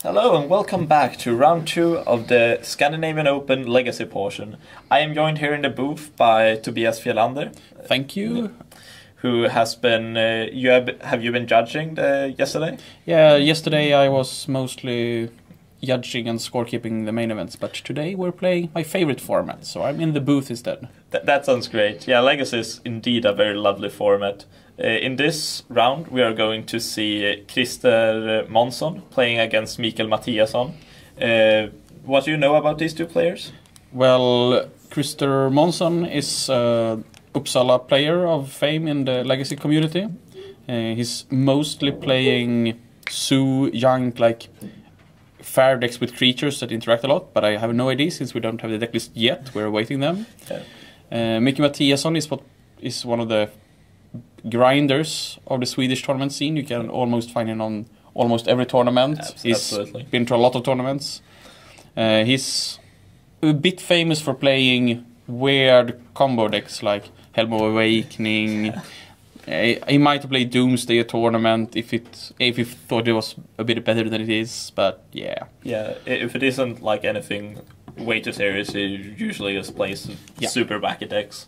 Hello and welcome back to round 2 of the Scandinavian Open Legacy portion. I am joined here in the booth by Tobias Fjellander. Thank you. Who has been, have you been judging yesterday? Yeah, yesterday I was mostly judging and scorekeeping the main events, but today we're playing my favorite format, so I'm in the booth instead. That sounds great. Yeah, Legacy is indeed a very lovely format. In this round, we are going to see Krister Månsson playing against Mikael Mathiasson. What do you know about these two players? Well, Krister Månsson is an Uppsala player of fame in the Legacy community. He's mostly playing young, like fair decks with creatures that interact a lot, but I have no idea since we don't have the deck list yet. We're awaiting them. Yeah. Mikael Mathiasson is one of the grinders of the Swedish tournament scene. You can almost find him on almost every tournament. Absolutely. He's been to a lot of tournaments. He's a bit famous for playing weird combo decks like Helm of Awakening. He might have played Doomsday a tournament if he thought it was a bit better than it is, but yeah. Yeah, if it isn't like anything way too serious, he usually just plays super backy decks.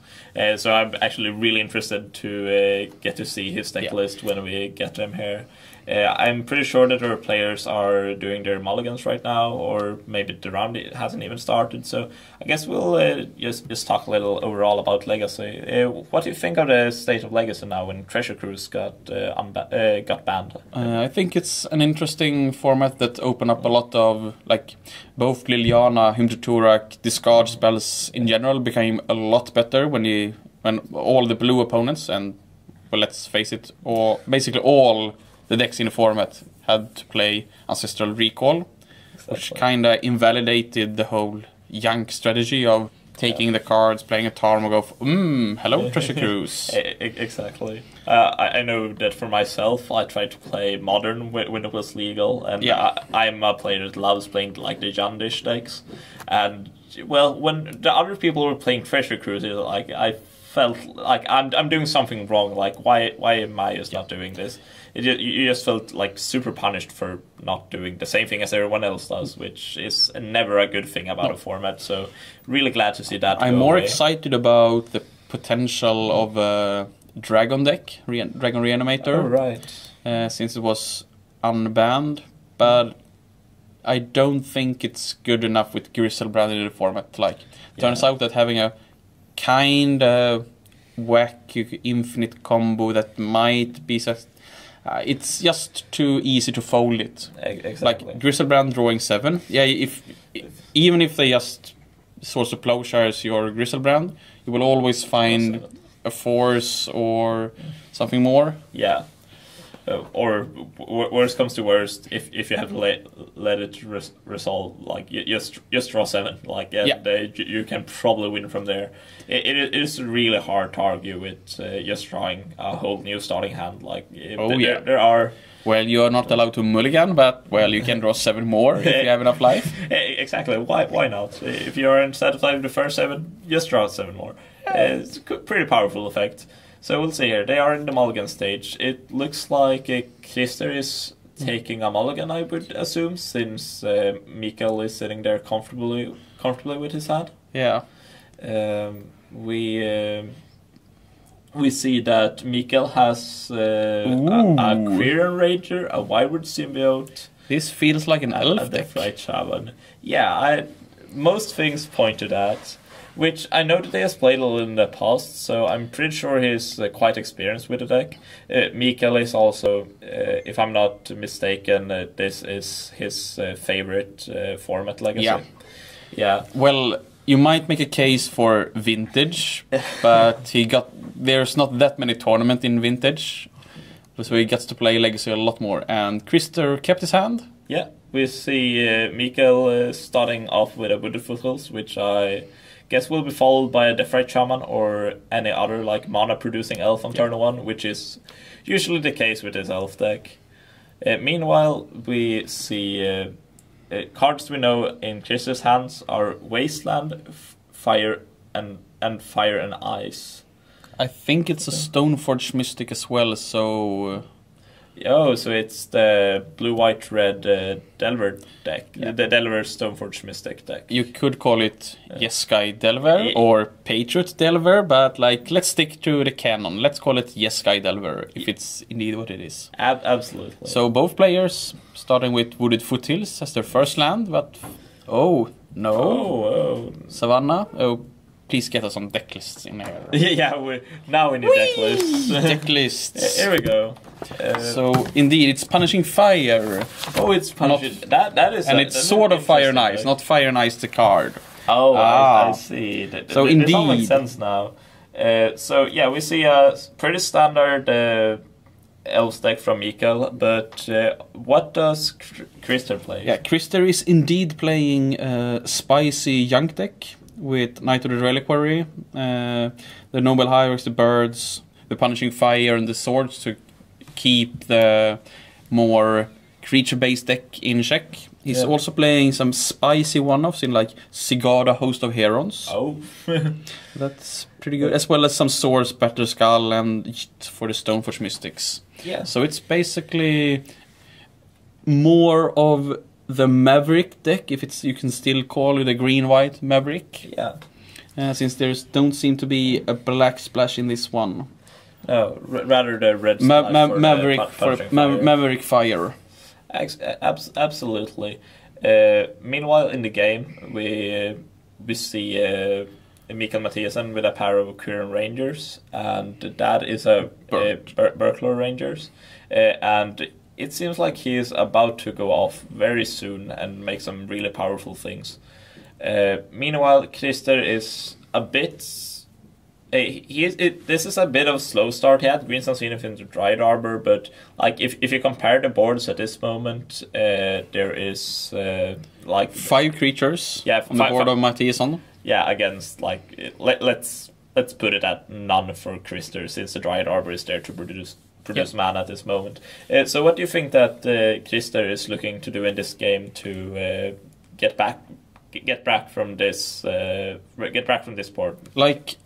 So I'm actually really interested to get to see his deck list when we get them here. I'm pretty sure that our players are doing their mulligans right now, or maybe the round hasn't even started. So I guess we'll just talk a little overall about Legacy. What do you think of the state of Legacy now when Treasure Cruise got banned? I think it's an interesting format that opened up a lot of, like, both Liliana, Hymn to Turak, discard spells in general became a lot better when all the blue opponents, and well, let's face it, basically all the decks in the format had to play Ancestral Recall, which kind of invalidated the whole Yank strategy of taking the cards, playing a Tarm, and go, hello, Treasure Cruise. Exactly. I know that for myself, I tried to play Modern when it was legal, and I'm a player that loves playing like the Jandish decks. And, well, when the other people were playing Treasure Cruise, like, I felt like I'm doing something wrong. Like, why am I just not doing this? You just felt like super punished for not doing the same thing as everyone else does, which is never a good thing about a format. So really glad to see that. I'm more excited about the potential of a Dragon deck, Dragon Reanimator. Oh, right. Since it was unbanned, but I don't think it's good enough with Griselbrand in the format. Like, turns out that having a kind of whack infinite combo that might be it's just too easy to fold it. Exactly. Like Griselbrand drawing 7. Yeah, even if they just Source of Plowshares your Griselbrand, you will always find a Force or something more. Yeah. Or worst comes to worst, if you have to let it resolve, like just draw 7, like you can probably win from there. It is really hard to argue with just drawing a whole new starting hand. Like there are. Well, you are not allowed to mulligan, but well, you can draw 7 more if you have enough life. Exactly. Why not? If you are satisfied with the first 7, just draw 7 more. It's a pretty powerful effect. So we'll see here. They are in the mulligan stage. It looks like Krister is taking a mulligan, I would assume, since Mikael is sitting there comfortably with his hand. Yeah. We see that Mikael has a Queer Enrager, a Wildwood Symbiote. This feels like an elf deck. Right, Shaman. Yeah, most things point to that. Which I know that they have played a little in the past, so I'm pretty sure he's quite experienced with the deck. Mikael is also, if I'm not mistaken, this is his favorite format Legacy. Yeah. Well, you might make a case for Vintage, but there's not that many tournaments in Vintage, so he gets to play Legacy a lot more. And Krister kept his hand. Yeah, we see Mikael starting off with a Wooded Foothills, which I guess will be followed by a Deathrite Shaman or any other like mana producing elf on turn 1, which is usually the case with this elf deck. Meanwhile, we see cards we know in Krister's hands are Wasteland, Fire and Fire and Ice. I think it's a Stoneforge Mystic as well, so Oh, so it's the blue-white-red Delver deck, the Delver Stoneforge Mystic deck. You could call it Jeskai Delver or Patriot Delver, but like let's stick to the canon. Let's call it Jeskai Delver if it's indeed what it is. Absolutely. So both players starting with Wooded Foothills as their first land, but oh no, Savannah. Oh, please get us some deck lists in here. Yeah, now we need deck lists. Deck lists. Here we go. So indeed, it's Punishing Fire. Oh, it's Punishing. That is. And it's sort of Fire and Ice, not Fire and Ice the card. Oh, I see. So indeed, this all makes sense now. So yeah, we see a pretty standard Elves deck from Mikael, but what does Krister play? Yeah, Krister is indeed playing a spicy Junk deck with Knight of the Reliquary, the Noble Hierarchs, the Birds, the Punishing Fire, and the Swords to keep the more creature-based deck in check. He's also playing some spicy one-offs in like Sigada, Host of Herons. Oh. That's pretty good. As well as some Swords, Battle Skull, and for the Stoneforge Mystics. Yeah. So it's basically more of the Maverick deck, if it's you can still call it a green-white Maverick. Yeah. Since there's don't seem to be a black splash in this one. No, rather the red splash Maverick Fire. Absolutely. Meanwhile, in the game, we see Mikael Mathiasson with a pair of Quirn Rangers, and that is a Burkler Rangers, and it seems like he is about to go off very soon and make some really powerful things. Meanwhile, Krister is a bit. This is a bit of a slow start. He had Green Sun Zenith into Dryad Arbor, but like if you compare the boards at this moment, there is like 5 creatures on the board of Mathiasson. Yeah, against like let's put it at none for Krister, since the Dryad Arbor is there to produce mana at this moment. So what do you think that Krister is looking to do in this game to get back from this board? Like,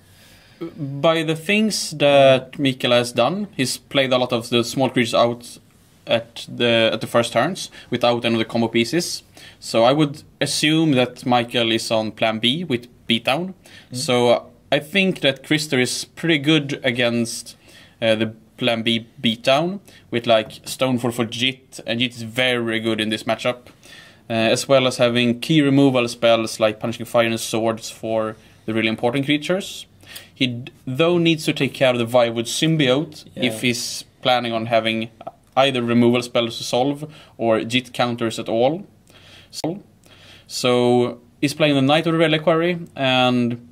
by the things that Mikael has done, he's played a lot of the small creatures out at the first turns without any of the combo pieces. So I would assume that Mikael is on plan B with beatdown. So I think that Krister is pretty good against the plan B beatdown with like Stonefall for Jit, and Jit is very good in this matchup. As well as having key removal spells like Punishing Fire and Swords for the really important creatures. He though needs to take care of the Virewood Symbiote if he's planning on having either removal spells to solve or Jit counters at all. So he's playing the Knight of the Reliquary, and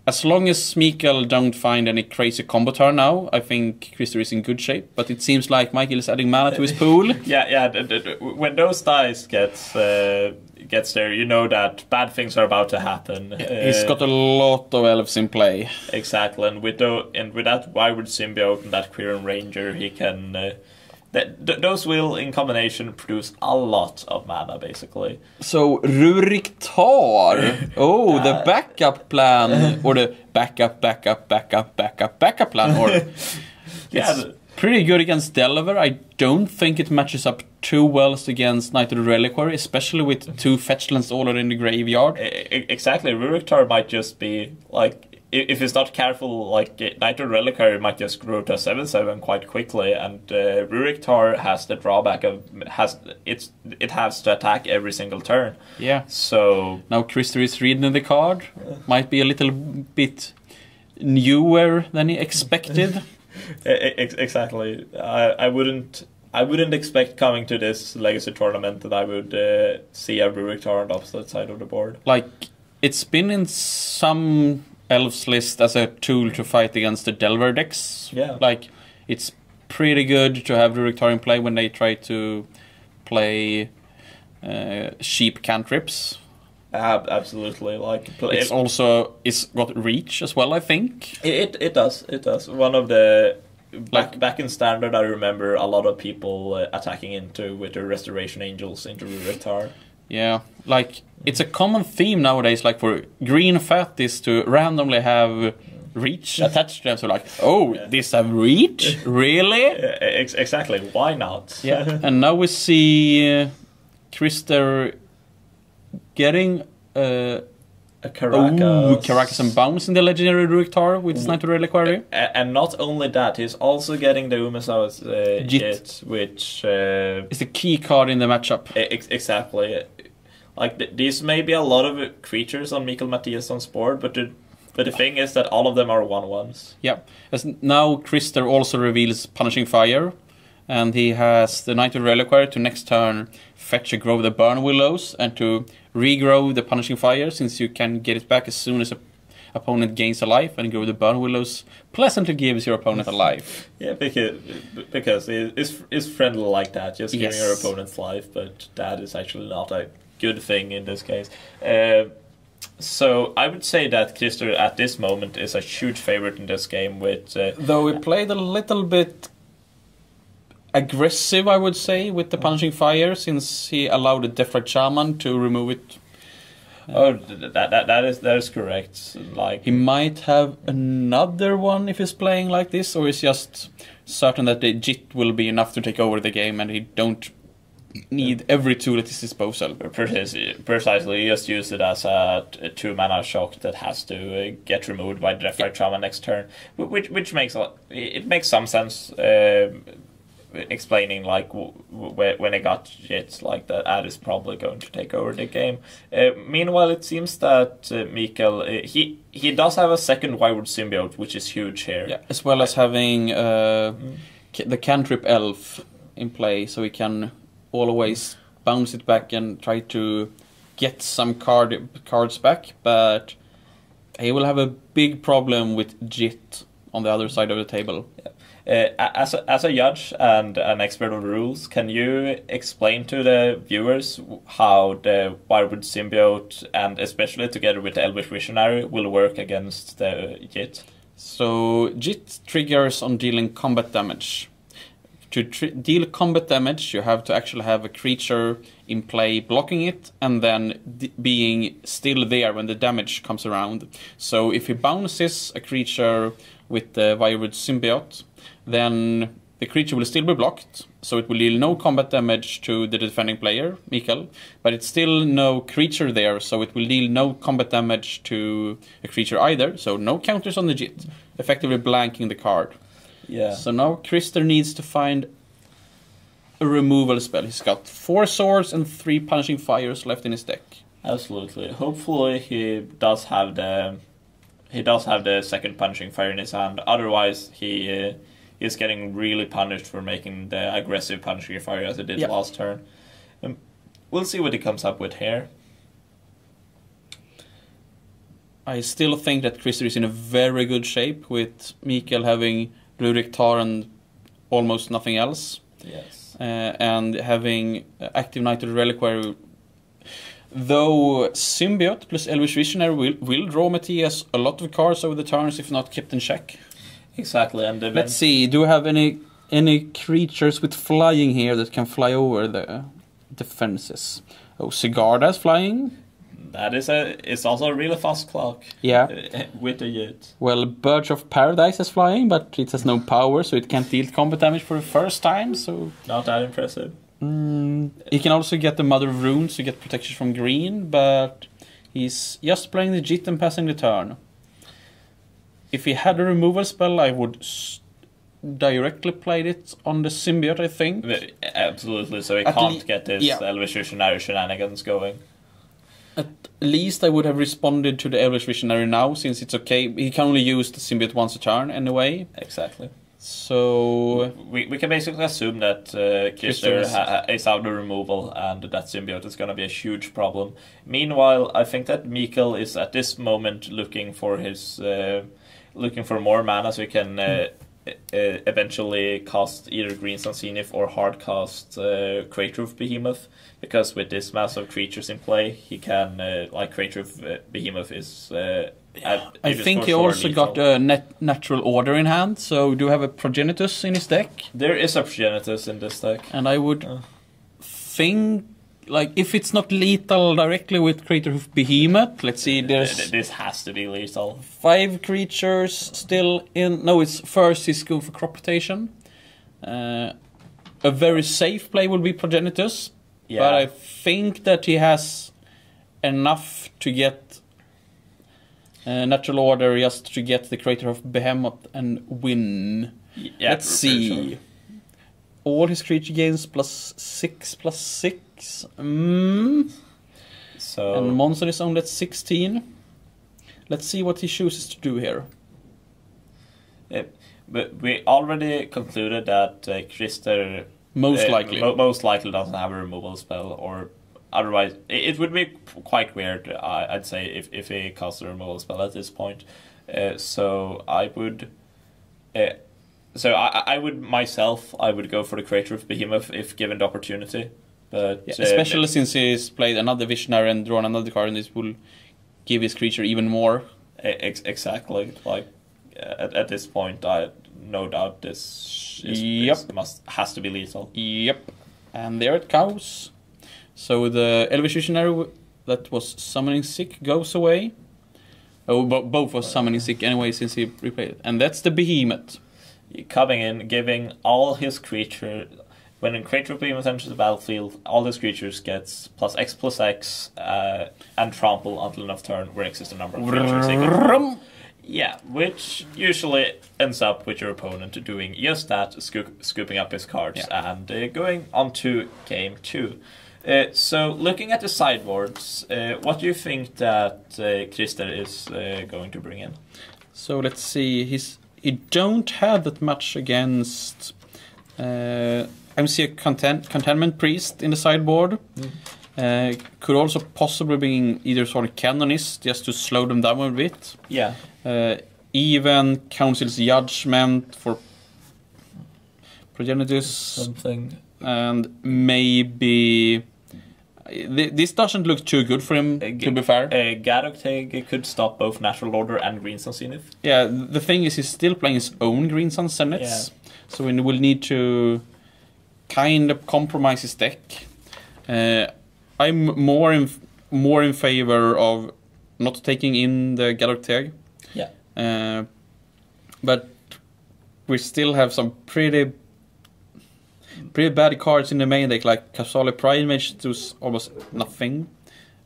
as long as Mikael don't find any crazy combo turn now, I think Krister is in good shape. But it seems like Mikael is adding mana to his pool. When those dice gets there, you know that bad things are about to happen. He's got a lot of elves in play. Exactly, and with that Virewood Symbiote and that Quirn Ranger, he can. Those will, in combination, produce a lot of mana, basically. So, Rurik Tar. The backup plan. Or the backup plan. Or pretty good against Delver. I don't think it matches up too well against Knight of the Reliquary, especially with 2 fetchlands already in the graveyard. Exactly. Rurik Tar might just be, like... If it's not careful, like Knight of the Reliquary might just grow to a 7/7 quite quickly, and Rurik Tar has the drawback of it has to attack every single turn. Yeah. So now Krister is reading the card. Might be a little bit newer than he expected. Exactly. I wouldn't expect coming to this Legacy tournament that I would see a Rurik Tar on the opposite side of the board. Like, it's been in some Elves list as a tool to fight against the Delver decks. Yeah. Like, it's pretty good to have Rurik Tar in play when they try to play cheap cantrips. Absolutely. Like, it's got reach as well, I think. It does. One of the back in Standard, I remember a lot of people attacking into with the Restoration Angels into Rurik Tar. Yeah, like, it's a common theme nowadays, like for green fat is to randomly have reach attached to them. So like, oh, this have reach? Really? Exactly. Why not? Yeah. And now we see Krister getting a Caracas. Caracas and Bounce in the legendary Ruiktar with his Knighthood Reliquary. And not only that, he's also getting the Umesawa's Jit, which is the key card in the matchup. Exactly. Like these may be a lot of creatures on Mikael Mathiasson's board, but the thing is that all of them are 1/1s. Yeah. As now Krister also reveals Punishing Fire, and he has the Knighthood Reliquary to next turn fetch a Grow the Burn Willows and to regrow the Punishing Fire, since you can get it back as soon as a opponent gains a life, and Grow the Burn Willows pleasantly gives your opponent a life. Yeah, because it's friendly like that, just giving your opponent's life, but that is actually not a good thing in this case. So I would say that Krister at this moment is a huge favorite in this game. With though he played a little bit aggressive, I would say, with the Punishing Fire, since he allowed the Defrag Shaman to remove it. That is correct. Like he might have another one if he's playing like this, or he's just certain that the Jit will be enough to take over the game, and he don't need every tool at his disposal. Precisely, he just use it as a 2-mana shock that has to get removed by Defrag Shaman next turn, which makes some sense. Explaining like when it got Jits like that, Ad is probably going to take over the game. Meanwhile, it seems that Mikael he does have a second Wildwood Symbiote, which is huge here. Yeah, as well as having the cantrip Elf in play, so he can always bounce it back and try to get some cards back. But he will have a big problem with Jit on the other side of the table. Yeah. As a judge and an expert of rules, can you explain to the viewers how the Wildwood Symbiote, and especially together with the Elvish Visionary, will work against the Jit? So Jit triggers on dealing combat damage. To deal combat damage, you have to actually have a creature in play blocking it, and then being still there when the damage comes around. So if he bounces a creature with the Wildwood Symbiote, then the creature will still be blocked, so it will deal no combat damage to the defending player, Mikael, but it's still no creature there, so it will deal no combat damage to a creature either, so no counters on the Jit, effectively blanking the card. Yeah. So now Krister needs to find a removal spell. He's got 4 swords and 3 Punishing Fires left in his deck. Absolutely. Hopefully he does have the second Punishing Fire in his hand. Otherwise, he is getting really punished for making the aggressive Punishing Fire as he did last turn. We'll see what he comes up with here. I still think that Krister is in a very good shape, with Mikael having Ruiktar and almost nothing else. Yes. And having active Knighthood Reliquary. Though Symbiote plus Elvish Visionary will draw Matthias a lot of cards over the turns if not kept in check. Exactly. And let's see, do we have any creatures with flying here that can fly over the defenses? Oh, Sigarda is flying. That is it's also a really fast clock. Yeah. With the Jit. Well, Birch of Paradise is flying, but it has no power, so it can't deal combat damage for the first time, so... Not that impressive. He can also get the Mother of Runes to get protection from green, but he's just playing the Jit and passing the turn. If he had a removal spell, I would directly play it on the Symbiote, I think. Absolutely, so he can't get this Elvish Visionary shenanigans going. At least I would have responded to the Elvish Visionary now, since it's okay. He can only use the Symbiote once a turn anyway. Exactly. So... We can basically assume that Krister is out of removal, and that Symbiote is going to be a huge problem. Meanwhile, I think that Mikael is at this moment looking for his... looking for more mana so he can eventually cast either Green Sun Zenith or hard cast Craterhoof Behemoth, because with this mass of creatures in play, he can like Craterhoof Behemoth is. I think he also got a natural order in hand. So do you have a Progenitus in his deck? There is a Progenitus in this deck, and I would think like if it's not lethal directly with Craterhoof Behemoth, let's see. This has to be lethal. 5 creatures still in. No, it's first he's going for crop rotation. A very safe play would be Progenitus, but I think that he has enough to get natural order just to get the Craterhoof Behemoth and win. Yeah, let's see. Sure. All his creature gains +6/+6. So and Månsson is only at 16. Let's see what he chooses to do here. Yeah, but we already concluded that Krister most likely doesn't have a removal spell, or otherwise it would be quite weird. I'd say if he casts a removal spell at this point. So I would. So I would myself. I would go for the Craterhoof Behemoth if given the opportunity. But especially since he's played another Visionary and drawn another card, and this will give his creature even more. Exactly. Like at this point, I no doubt this has to be lethal. Yep. And there it goes. So the Elvish Visionary that was summoning sick goes away. Oh, both was summoning sick anyway since he replayed it, and that's the Behemoth. Coming in, giving all his creatures. When a Craterhoof Behemoth enters the battlefield, all his creatures gets +X/+X and trample until enough turn where X is the number of creatures. Yeah, which usually ends up with your opponent doing just that, scooping up his cards and going on to game 2. So, looking at the sideboards, what do you think that Krister is going to bring in? So let's see. He don't have that much against. I see a Contentment Priest in the sideboard. Could also possibly be either sort of Canonist just to slow them down a bit. Yeah. Even Council's Judgment for Progenitus. Something. And maybe. This doesn't look too good for him, to be fair. Gadocteg could stop both Natural Order and Green Sun Zenith. Yeah, the thing is he's still playing his own Green Sun Zeniths. Yeah. So we will need to kind of compromise his deck. I'm more in favor of not taking in the Gadocteg. Yeah. But we still have some pretty bad cards in the main deck, like Kasali Pride Mage does almost nothing.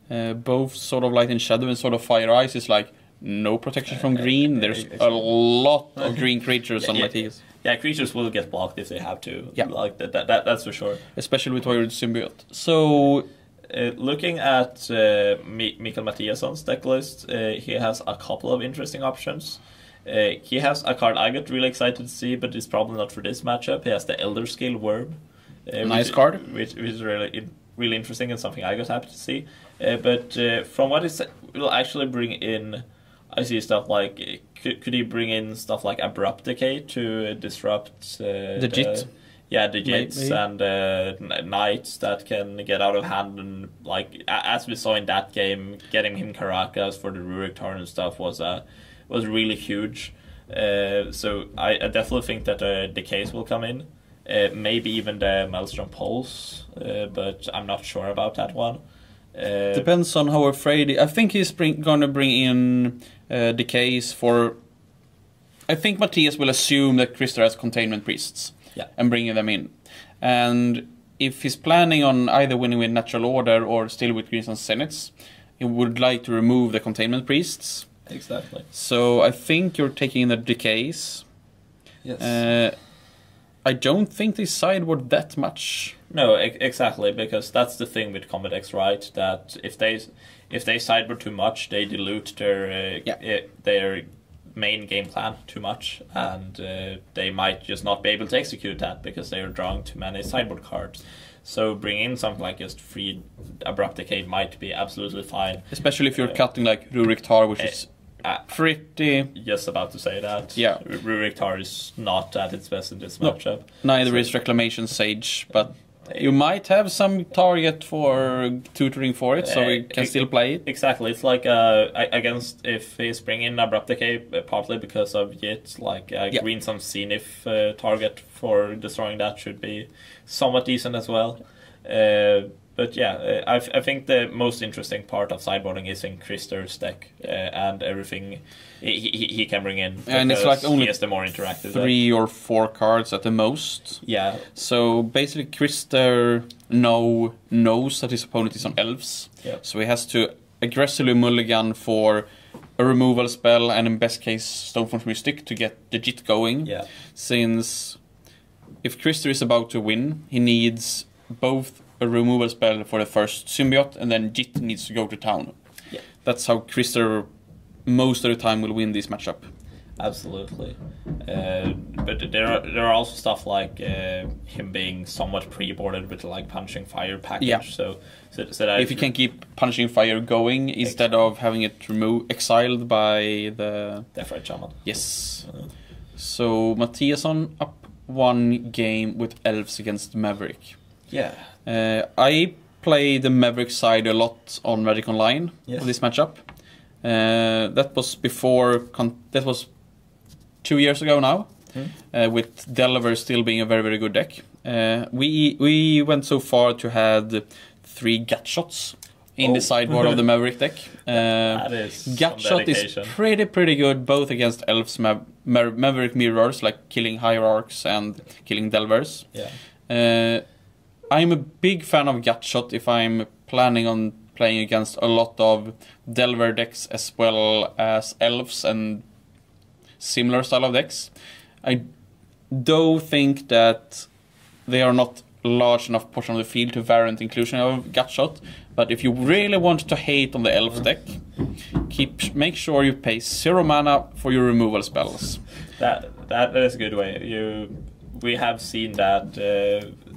Both sort of Light and Shadow and sort of Fire Eyes is like no protection from green. There's a lot of green creatures on Mathias. Yeah, creatures will get blocked if they have to. Yeah, like that's for sure. Especially with Toilet Symbiote. So, looking at Mikael Mathiasson's deck list, he has a couple of interesting options. He has a card I got really excited to see, but it's probably not for this matchup. He has the Elder Scale Worm. Nice card. Which is really interesting and something I got happy to see. But from what it will actually bring in, I see stuff like, could he bring in stuff like Abrupt Decay to disrupt the Jit? Yeah, the Jits and Knights that can get out of hand, and like as we saw in that game, getting him Caracas for the Rurik turn and stuff was really huge. So I definitely think that the Decays will come in. Maybe even the Maelstrom Pulse, but I'm not sure about that one. Depends on how afraid. I think he's gonna bring in Decays for. I think Mathias will assume that Krister has Containment Priests, and bringing them in. And if he's planning on either winning with Natural Order or still with Green Sun Zeniths, he would like to remove the Containment Priests. Exactly. So I think you're taking the Decays. Yes. I don't think they sideboard that much. No, exactly, because that's the thing with Combat X, right? That if they sideboard too much, they dilute their main game plan too much, and they might just not be able to execute that because they are drawing too many sideboard cards. So bringing in something like just free Abrupt Decay might be absolutely fine. Especially if you're cutting like Rurik Tar, which is pretty... Just about to say that. Yeah. Rurik Tar is not at its best in this matchup. Neither is Reclamation Sage, but you might have some target for tutoring for it, so we can still play it. Exactly. It's like against if he's bringing in Abrupt Decay, partly because of Yit, like Green Sun Zenith target for destroying that should be somewhat decent as well. But yeah, I think the most interesting part of sideboarding is in Krister's deck and everything he can bring in. And it's like only he has the more interactive 3 or 4 cards at the most. Yeah. So basically, Krister knows that his opponent is on Elves. Yeah. So he has to aggressively mulligan for a removal spell, and in best case, Stoneforge Mystic to get the JIT going. Yeah. Since if Krister is about to win, he needs both a removal spell for the first symbiote, and then JIT needs to go to town. Yeah. That's how Krister most of the time will win this matchup. Absolutely. But there are also stuff like him being somewhat pre-boarded with like Punching Fire package. Yeah. So that if you can keep Punching Fire going instead of having it exiled by the Death Ray Shaman. Yes. So Mathiasson up 1 game with Elves against Maverick. Yeah. I play the Maverick side a lot on Magic Online for this matchup. That was that was 2 years ago now, with Delver still being a very, very good deck. We went so far to had 3 gut shots in the sideboard of the Maverick deck. That is gut shot is pretty good both against Elves Maverick mirrors, like killing Hierarchs and killing Delvers. Yeah. I'm a big fan of gut shot if I'm planning on playing against a lot of Delver decks as well as Elves and similar style of decks. I do think that they are not large enough portion of the field to warrant inclusion of gut shot, but if you really want to hate on the Elf deck, make sure you pay 0 mana for your removal spells. That is a good way. We have seen that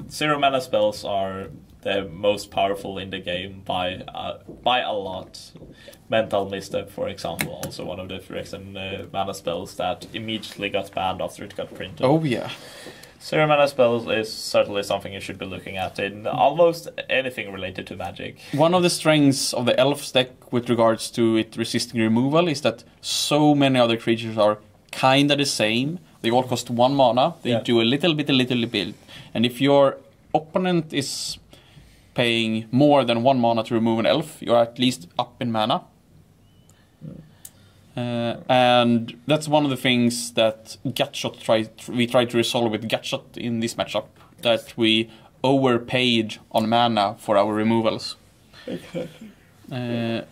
0 mana spells are the most powerful in the game by a lot. Mental Misstep, for example, also one of the Phyrexian mana spells that immediately got banned after it got printed. Oh yeah. 0 mana spells is certainly something you should be looking at in almost anything related to Magic. One of the strengths of the Elves deck with regards to it resisting removal is that so many other creatures are kinda the same. They all cost 1 mana. They do a little bit. And if your opponent is paying more than 1 mana to remove an elf, you're at least up in mana. And that's one of the things that we tried to resolve with Gutshot in this matchup, that we overpaid on mana for our removals. That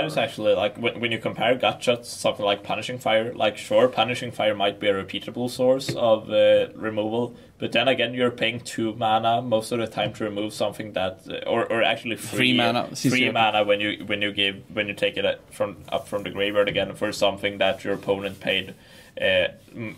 is actually like when you compare Gutshots, something like Punishing Fire. Like, sure, Punishing Fire might be a repeatable source of removal, but then again, you're paying 2 mana most of the time to remove something that, or actually free mana when you take it up from the graveyard again for something that your opponent paid 1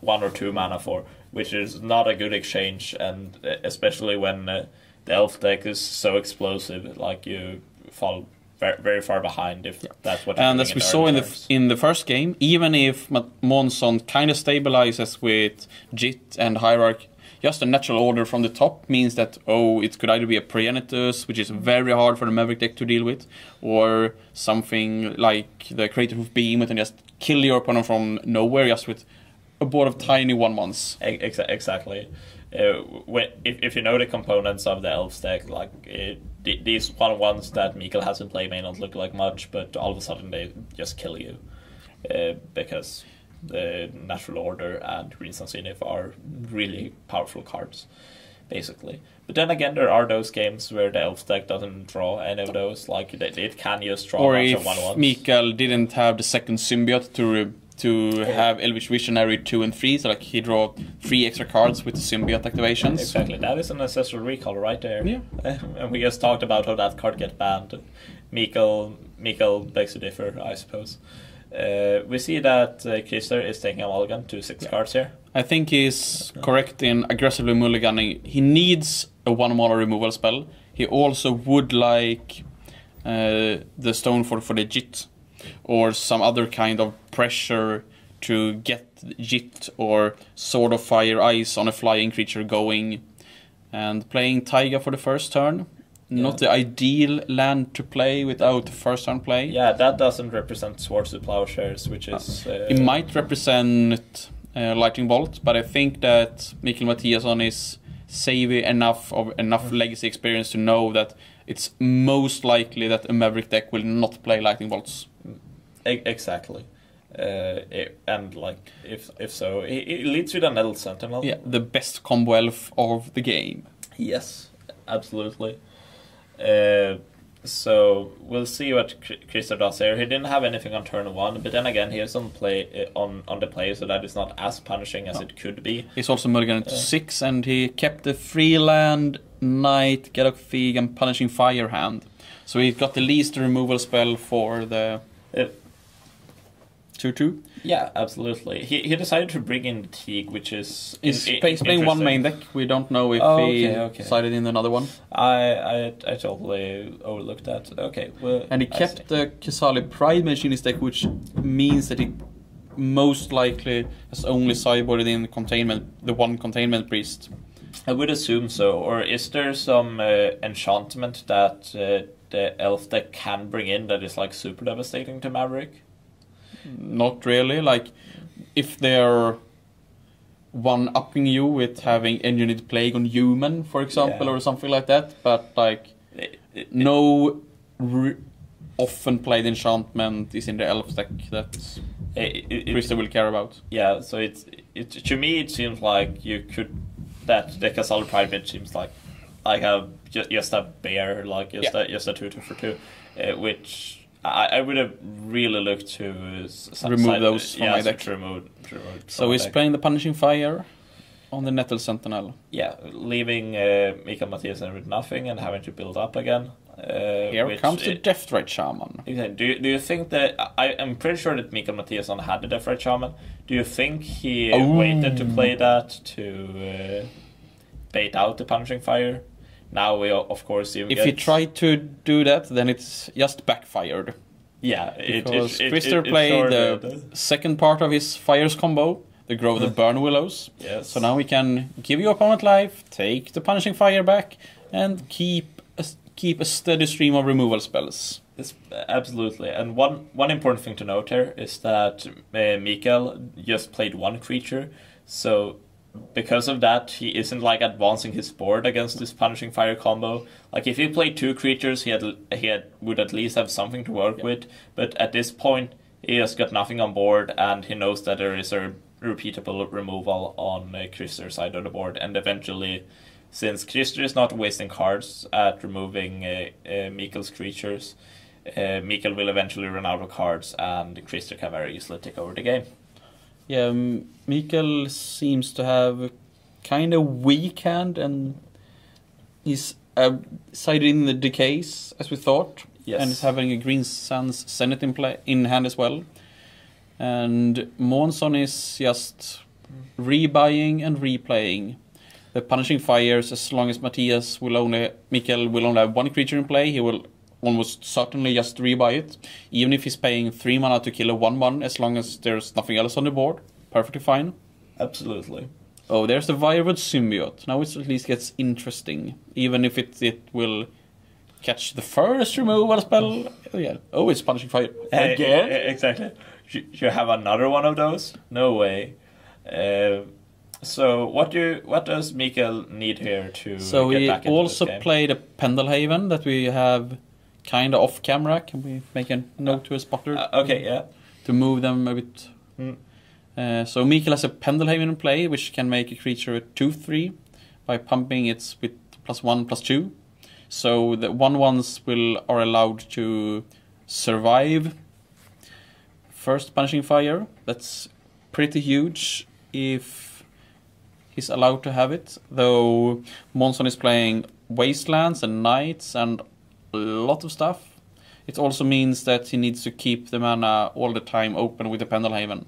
or 2 mana for, which is not a good exchange, and especially when the Elf deck is so explosive, like you fall very, very far behind if that's what. And as we saw in the first game, even if Månsson kind of stabilizes with JIT and Hierarch, just a natural order from the top means that it could either be a Preenitus, which is very hard for the Maverick deck to deal with, or something like the Creator Hoof Beam, and just kill your opponent from nowhere just with a board of tiny 1/1s. Exactly. If you know the components of the Elves deck, like these 1/1s that Mikael has in play may not look like much, but all of a sudden they just kill you because the Natural Order and Green Sun Zenith are really powerful cards, basically. But then again, there are those games where the Elves deck doesn't draw any of those, like it can just draw or a bunch if of 1/1s. Mikael didn't have the second symbiote to have Elvish Visionary 2 and 3, so like he draw 3 extra cards with the symbiote activations. Exactly, that is an Ancestral Recall right there. Yeah. And we just talked about how that card get banned. Mikael begs to differ, I suppose. We see that Krister is taking a mulligan to 6 cards here. I think he's correct in aggressively mulliganing. He needs a 1 mana removal spell. He also would like the Stoneforge for the JIT, or some other kind of pressure to get JIT or Sword of Fire Ice on a flying creature going. And playing Taiga for the first turn, not the ideal land to play without the first turn play. Yeah, that doesn't represent Swords to Plowshares, which is... It might represent Lightning Bolt, but I think that Mikael Mathiasson is savvy enough legacy experience to know that it's most likely that a Maverick deck will not play lightning bolts. Exactly. And like if so, it leads with an Elf Sentinel. Yeah, the best combo elf of the game. Yes, absolutely. So we'll see what Krister does here. He didn't have anything on turn 1, but then again, he is on play on the play, so that is not as punishing as it could be. He's also mulliganing to 6, and he kept the Freeland, Knight, Gadok Fig, and Punishing Fire hand. So he got the least removal spell for the 2/2. Yeah, absolutely. He decided to bring in the Teague, which is He's playing one main deck. We don't know if he decided in another one. I totally overlooked that. Okay, well, and he kept the Kasali Pride Mage in his deck, which means that he most likely has only sideboarded in the one containment priest. I would assume so. Or is there some enchantment that the elf deck can bring in that is like super devastating to Maverick? Not really. Like, if they're one-upping you with having Engineered Plague on human, for example, or something like that, but like, no often played enchantment is in the elf deck that Krister will care about. Yeah, so to me it seems like that the Kasali Pride Mage seems like just a bear, like just a 2/2 for 2, which I would have really looked to remove those from my deck. To remove so he's playing the Punishing Fire on the Nettle Sentinel. Yeah, leaving Mikael Mathiasson with nothing and having to build up again. Here comes the Deathrite Shaman. Do you think that... I'm pretty sure that Mikael Mathiasson had the Deathrite Shaman. Do you think he waited to play that to bait out the Punishing Fire? Now we, of course, if he tried to do that, then it's just backfired. Yeah, because Krister played the second part of his Fires combo, the Grow the Burn Willows. Yes. So now we can give your opponent life, take the Punishing Fire back, and keep a steady stream of removal spells. Yes, absolutely. And one important thing to note here is that Mikael just played one creature, so because of that, he isn't like advancing his board against this Punishing Fire combo. Like if he played 2 creatures, he would at least have something to work with. But at this point, he has got nothing on board, and he knows that there is a repeatable removal on Krister's side of the board. And eventually, since Krister is not wasting cards at removing Mikael's creatures, Mikael will eventually run out of cards, and Krister can very easily take over the game. Yeah, Mikael seems to have kind of weak hand, and he's sided in the decays, as we thought. Yes. And is having a Green Sun's Senate in hand as well. And Månsson is just rebuying and replaying the Punishing Fires. As long as Mikael will only have one creature in play, he will almost certainly just rebuy it. Even if he's paying 3 mana to kill a 1/1, as long as there's nothing else on the board. Perfectly fine. Absolutely. Oh, there's the Wirewood Symbiote. Now it at least gets interesting. Even if it will catch the first removal spell. Oh, yeah. Oh, it's Punishing Fire. Again? Exactly. You have another one of those? No way. So what does Mikael need here to so get back into this game? So he also played a Pendelhaven that we have kind of off camera. Can we make a note to a spotter? Okay, yeah. To move them a bit. So Mikael has a Pendelhaven in play, which can make a creature a 2/3 by pumping it with +1/+2. So the 1/1s are allowed to survive first Punishing Fire. That's pretty huge if he's allowed to have it. Though Månsson is playing Wastelands and Knights and a lot of stuff. It also means that he needs to keep the mana all the time open with the Pendelhaven.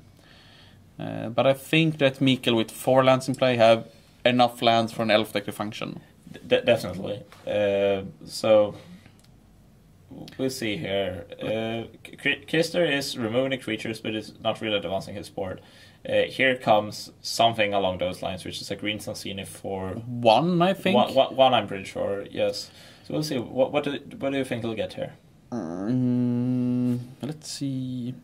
But I think that Mikael with 4 lands in play have enough lands for an elf deck to function. Definitely. So we'll see here. Krister is removing the creatures, but is not really advancing his board. Here comes something along those lines, which is a green Sansini for 1, I think. One, I'm pretty sure. Yes. So we'll see. What do you think he'll get here? Let's see.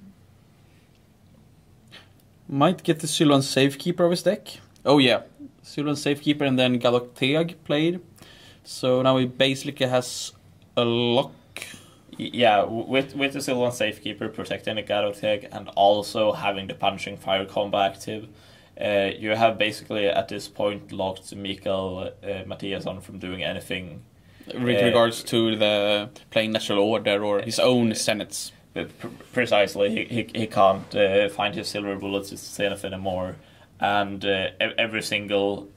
Might get the Sylvan Safekeeper of his deck. Oh yeah, Sylvan Safekeeper and then Galacteg played. So now he basically has a lock. Yeah, with the Sylvan Safekeeper protecting the Galacteg and also having the Punishing Fire combo active, you have basically at this point locked Mikael Mathiasson from doing anything. With regards to the playing Natural Order or his own Senates. Precisely, he can't find his silver bullets to Zenith anymore, and every single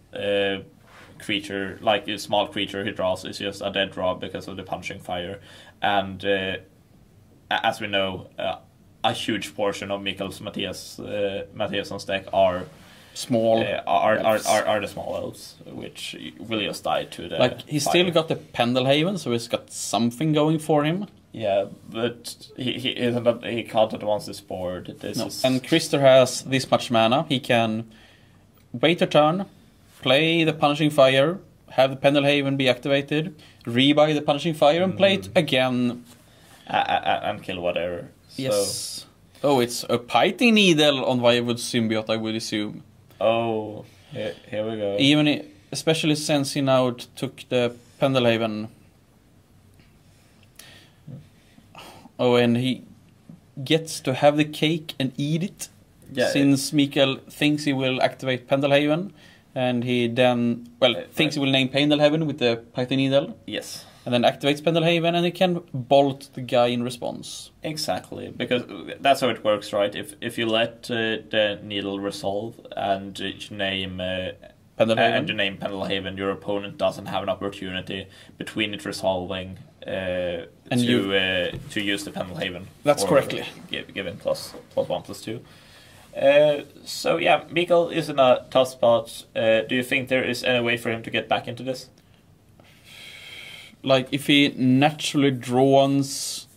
creature, like a small creature he draws, is just a dead draw because of the Punishing Fire. And as we know, a huge portion of Mikael's Mathiasson's deck are small are the small elves, which will just die to the he's fire. Still got the Pendelhaven, so he's got something going for him. Yeah, but he can't advance this board. And Krister has this much mana. He can wait a turn, play the Punishing Fire, have the Pendelhaven be activated, rebuy the Punishing Fire, and play it again. And kill whatever. Yes. Oh, it's a Piting Needle on Viwood Symbiote, I would assume. Oh, here we go. Especially since he now took the Pendelhaven. Oh, and he gets to have the cake and eat it. Yeah, since Mikael thinks he will activate Pendelhaven, and he then, thinks he will name Pendelhaven with the Python Needle. Yes. And then activates Pendelhaven, and he can bolt the guy in response. Exactly, because that's how it works, right? If you let the needle resolve and you name Pendelhaven, your opponent doesn't have an opportunity between it resolving to use the Pendelhaven. That's correctly given +1/+2. So yeah, Mikael is in a tough spot. Do you think there is any way for him to get back into this? Like, if he naturally draws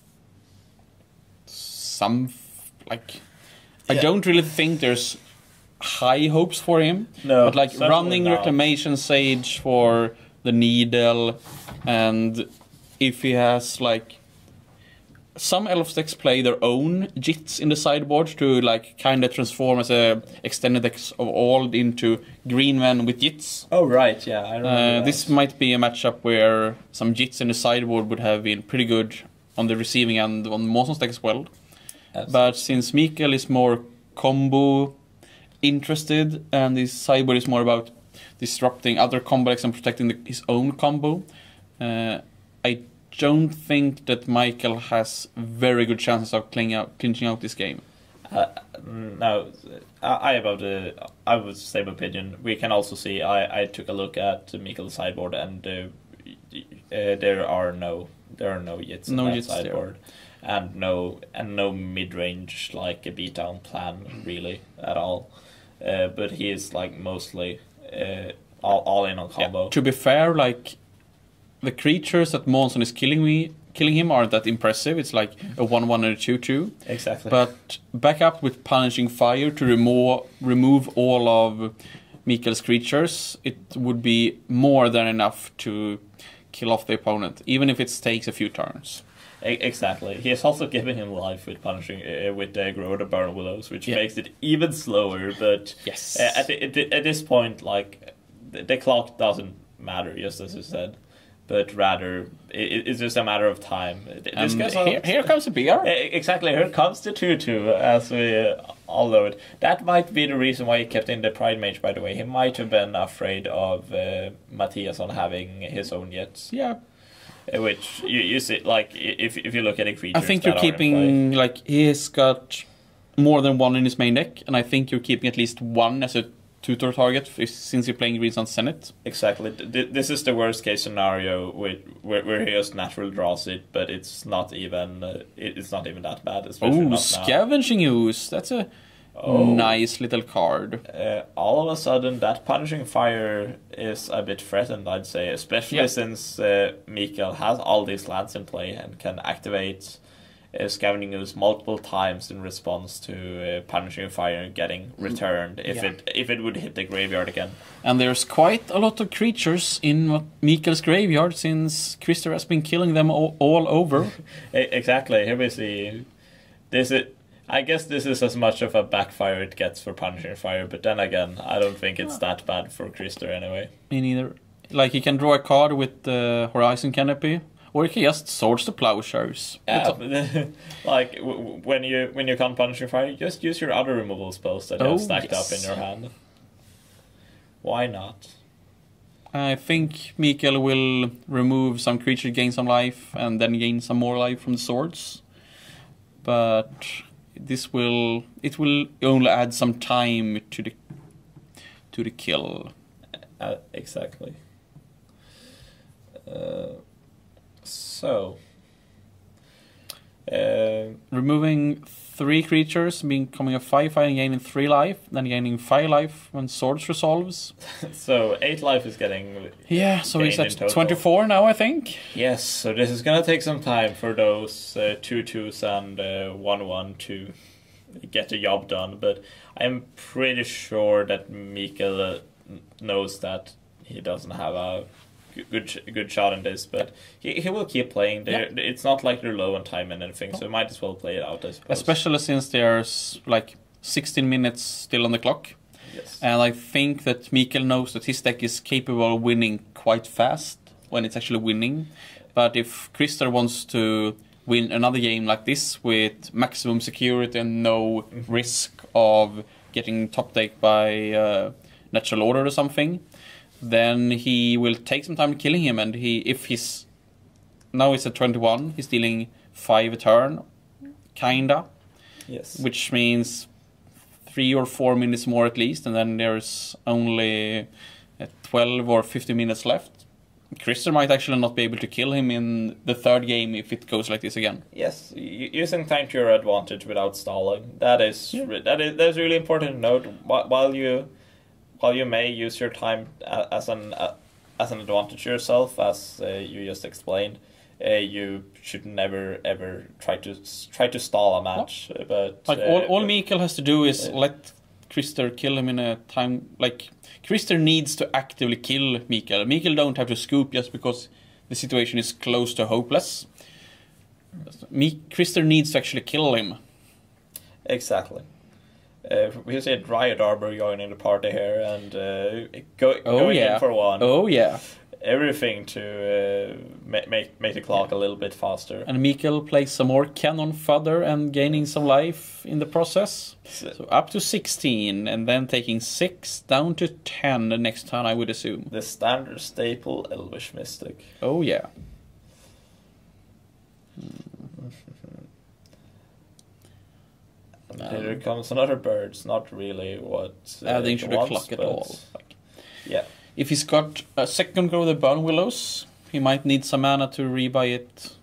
some... I don't really think there's high hopes for him. No, but running Reclamation Sage for the Needle, and if he has some Elves decks play their own Jits in the sideboard to kind of transform as a extended decks of all into green men with Jits. Oh right, yeah, I remember this might be a matchup where some Jits in the sideboard would have been pretty good on the receiving end on Månsson's deck as well. Absolutely. But since Mikael is more combo interested and his sideboard is more about disrupting other combo decks and protecting his own combo, I don't think that Mikael has very good chances of clinching out this game. No, I have the same opinion. We can also see. I took a look at Mikael's sideboard, and there are no Jits in that sideboard, and no mid range like a beatdown plan really at all. But he is mostly all in on combo. Yeah. To be fair, the creatures that Månsson is killing him aren't that impressive. It's a 1/1 and a 2/2. Exactly. But back up with Punishing Fire to remove all of Mikael's creatures, it would be more than enough to kill off the opponent, even if it takes a few turns. Exactly. He is also giving him life with punishing with the Grow the Burn Willows, which makes it even slower. But yes, at this point, the clock doesn't matter, just as you said. But rather, it's just a matter of time. Here comes a beer. Exactly, here comes the 2/2, as we all know it. That might be the reason why he kept in the Pride Mage, by the way. He might have been afraid of Mathiasson having his own Jets. Yeah. Which, you see, if you look at the creatures, I think you're keeping, he's got more than one in his main deck, and I think you're keeping at least one as a tutor target since you're playing Greens on Senate. Exactly. This is the worst case scenario where he just naturally draws it, but it's not even that bad. Oh, Scavenging Ooze! That's a nice little card. All of a sudden, that Punishing Fire is a bit threatened, I'd say, especially since Mikael has all these lands in play and can activate Scavenging Ooze multiple times in response to Punishing Fire getting returned if it would hit the graveyard again. And there's quite a lot of creatures in Mikael's graveyard since Krister has been killing them all over. Exactly. Here we see this. I guess this is as much of a backfire it gets for Punishing Fire, but then again, I don't think it's that bad for Krister anyway. Me neither. Like, he can draw a card with the Horizon Canopy, or he can just Swords to Plowshares. Yeah, like, when you can't Punishing Fire, just use your other removal spells that you have stacked up in your hand. Why not? I think Mikael will remove some creature, gain some life, and then gain some more life from the swords. But it will only add some time to the kill. Exactly. So removing 3 creatures, becoming a 5/5 and gaining 3 life, then gaining 5 life when swords resolves. So 8 life is getting... Yeah, so he's at 24 now, I think. Yes, so this is gonna take some time for those 2/2s and 1/1 to get the job done, but I'm pretty sure that Mikael knows that he doesn't have a good shot in this, but he will keep playing. It's not like they're low on time and anything, so might as well play it out, I suppose. Especially since there's like 16 minutes still on the clock. Yes. And I think that Mikael knows that his deck is capable of winning quite fast when it's actually winning. But if Krister wants to win another game like this with maximum security and no risk of getting top decked by natural order or something, then he will take some time killing him, and now he's at 21, he's dealing 5 a turn, kinda. Yes. Which means 3 or 4 minutes more at least, and then there's only 12 or 15 minutes left. Krister might actually not be able to kill him in the 3rd game if it goes like this again. Yes, using time to your advantage without stalling. That's really important to note. While you may use your time as an advantage yourself, as you just explained, you should never ever try to stall a match. But like all Mikael has to do is let Krister kill him in a time. Like, Krister needs to actively kill Mikael. Mikael don't have to scoop just because the situation is close to hopeless. Krister needs to actually kill him. Exactly. We see Dryad Arbor joining the party here and going in for one. Oh yeah. Everything to make the clock a little bit faster. And Mikael plays some more cannon fodder and gaining some life in the process. So up to 16, and then taking 6 down to 10 the next turn, I would assume. The standard staple Elvish Mystic. Oh yeah. Here comes another bird. It's not really what adding to the clock at all. Yeah. If he's got a second go of the Burn Willows, he might need some mana to rebuy it.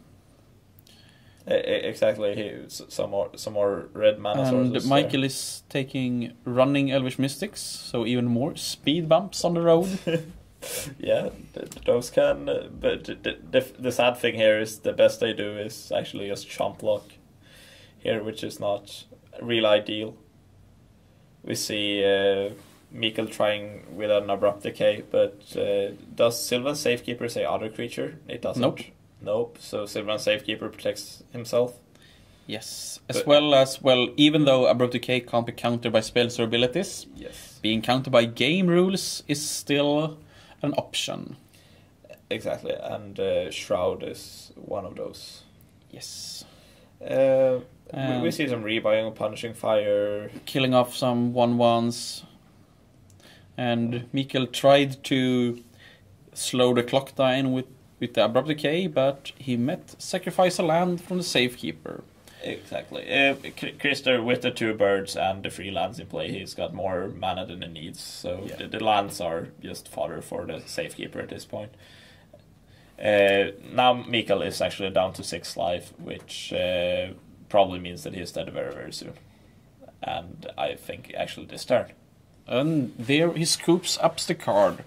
Exactly. Some more red mana sources. And Mikael is taking running Elvish Mystics, so even more speed bumps on the road. Yeah, those can. But the sad thing here is the best they do is actually just chomp block here, which is not real ideal. We see Mikael trying with an Abrupt Decay, but does Sylvan Safekeeper say other creature? It doesn't. Nope. So Sylvan Safekeeper protects himself. Yes. Even though Abrupt Decay can't be countered by spells or abilities, yes, being countered by game rules is still an option. Exactly, and Shroud is one of those. Yes. We see some rebuying, Punishing Fire, killing off some 1/1s, and Mikael tried to slow the clock down with the Abrupt Decay, but he met sacrifice a land from the Safekeeper. Exactly. Krister with the 2 birds and the 3 lands in play, he's got more mana than he needs, so yeah. The lands are just fodder for the Safekeeper at this point. Now Mikael is actually down to 6 life, which probably means that he's dead very, very soon. And I think actually this turn. And there he scoops up the card.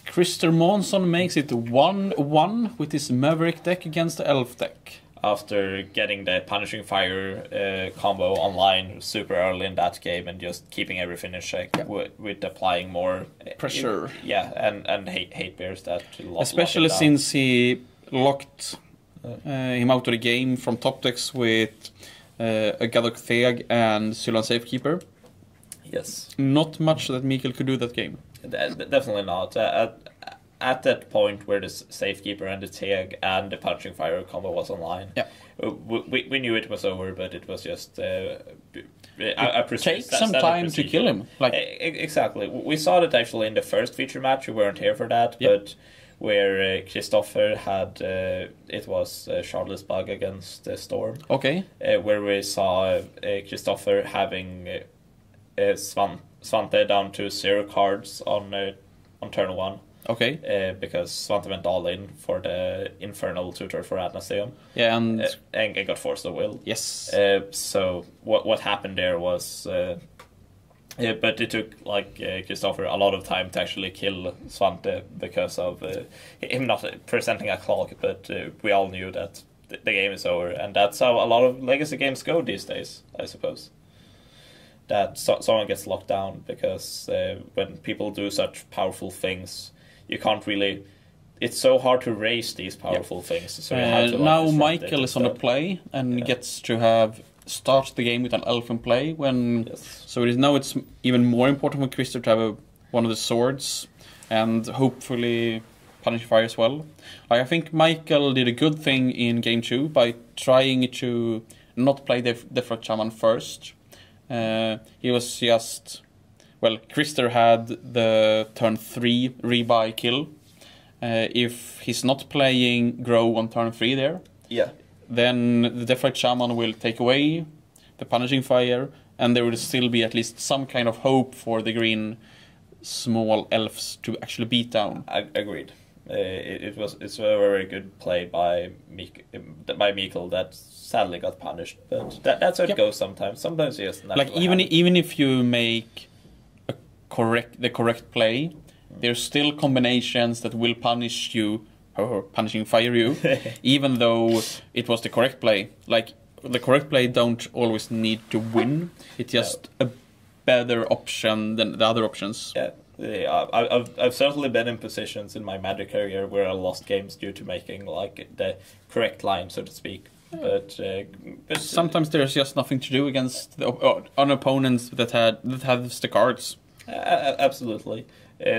Krister Månsson makes it 1-1 with his Maverick deck against the Elf deck. After getting the Punishing Fire combo online super early in that game and just keeping everything in check with applying more pressure. And hate bears that especially since he locked him out of the game from top decks with a Gadok Theg and Sylan Safekeeper. Yes. Not much that Mikael could do that game. Definitely not. At that point where the Safekeeper and the Teg and the Punching Fire combo was online, we knew it was over, but it was just... it takes some time to kill him. Exactly. We saw that actually in the first feature match. We weren't here for that, but where Krister had... it was Charlotte's Bug against Storm. Okay. Where we saw Krister having Svante down to 0 cards on turn 1. Okay. Because Svante went all in for the Infernal tutor for Adnaseum. Yeah, and got Force of Will. Yes. So what happened there was... but it took Krister a lot of time to actually kill Svante because of him not presenting a clock, but we all knew that the game is over, and that's how a lot of Legacy games go these days, I suppose. That someone gets locked down because when people do such powerful things, you can't really... It's so hard to raise these powerful things. So you have to now Mikael is on the play and gets to start the game with an elf in play. So it's even more important for Krister to have one of the swords and hopefully Punish Fire as well. I think Mikael did a good thing in game 2 by trying to not play the Defrost Shaman first. He was just... Well, Krister had the turn 3 rebuy kill. If he's not playing Grow on turn 3 there, then the Defrost Shaman will take away the Punishing Fire, and there will still be at least some kind of hope for the green small elves to actually beat down. Agreed. It's a very good play by Mikael that sadly got punished, but that's how it goes sometimes. Sometimes you just even if you make the correct play, there's still combinations that will punish you or punishing fire you, even though it was the correct play. Like the correct play don't always need to win; it's just a better option than the other options. I've certainly been in positions in my Magic career where I lost games due to making the correct line, so to speak. But sometimes there's just nothing to do against on opponents that has the cards. Absolutely.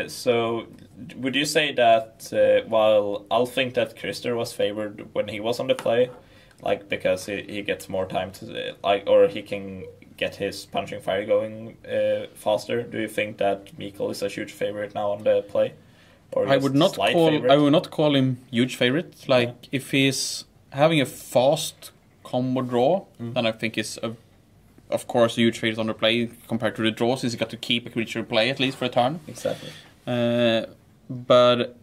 So, would you say that while I'll think that Krister was favored when he was on the play, because he gets more time to or he can get his Punching Fire going faster? Do you think that Mikael is a huge favorite now on the play? Or I would not call him huge favorite. If he's having a fast combo draw, then I think it's of course a huge favorite on the play compared to the draws. He's got to keep a creature in play at least for a turn. Exactly. But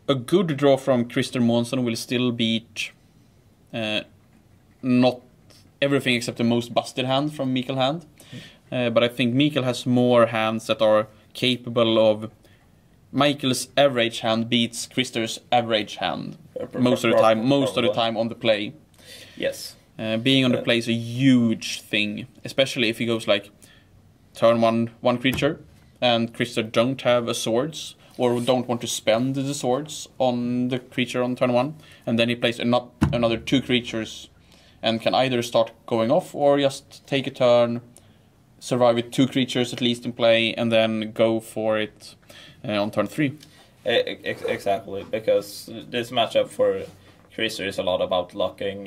a good draw from Krister Månsson will still beat not everything except the most busted hand from Mikael's hand. But I think Mikael has more hands that are capable of... Mikael's average hand beats Krister's average hand most of the time on the play. Yes. Being on the play is a huge thing, especially if he goes turn one creature and Krister don't have a swords or don't want to spend the swords on the creature on turn 1, and then he plays another 2 creatures and can either start going off or just take a turn, survive with 2 creatures at least in play, and then go for it on turn 3. Exactly, because this matchup for Krister is a lot about locking